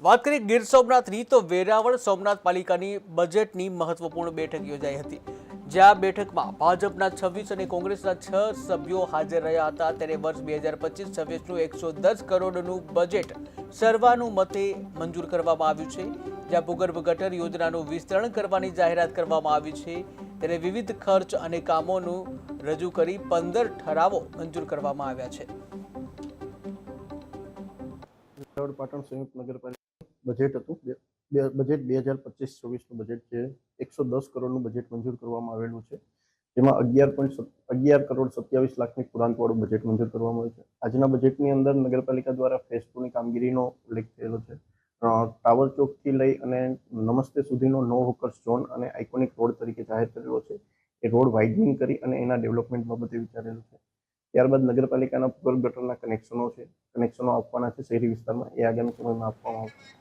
વાત કરીએ ગીર સોમનાથની તો વેરાવળ સોમનાથ પાલિકાની બજેટની મહત્વપૂર્ણ બેઠક યોજાઈ હતી, જ્યાં બેઠકમાં ભાજપના 26 અને કોંગ્રેસના 6 સભ્યો હાજર રહ્યા હતા. ત્યારે વર્ષ 2025-26નું 110 કરોડનું બજેટ સર્વાનુમતે મંજૂર કરવામાં આવ્યું છે, જ્યાં ભૂગર્ભ ગટર યોજનાનું વિસ્તરણ કરવાની જાહેરાત કરવામાં આવી છે. ત્યારે વિવિધ ખર્ચ અને કામોનું રજૂ કરી 15 ઠરાવો મંજૂર કરવામાં આવ્યા છે. વેરાવળ પાટણ સંયુક્ત નગરપાલિકા બજેટ હતું. બજેટ 2025-26નું બજેટ છે. 110 કરોડનું બજેટ મંજૂર કરવામાં આવેલું છે. જેમાં 11 કરોડ 27 લાખની પુરાંતવાળું બજેટ મંજૂર કરવામાં આવ્યું છે. આજના બજેટની અંદર નગરપાલિકા દ્વારા ફેઝ 2ની કામગીરીનો ઉલ્લેખ થયેલો છે. ટાવર ચોકથી લઈ અને નમસ્તે સુધીનો નો હોકર્સ ઝોન અને આઇકોનિક રોડ તરીકે જાહેર કરેલો છે. એ રોડ વાઇડનિંગ કરી અને એના ડેવલપમેન્ટ બાબતે વિચારેલું છે. ત્યારબાદ નગરપાલિકાના ભૂગર્ભ ગટરના કનેક્શનો આપવાના છે શહેરી વિસ્તારમાં. એ આગામી સમયમાં આપવામાં આવશે.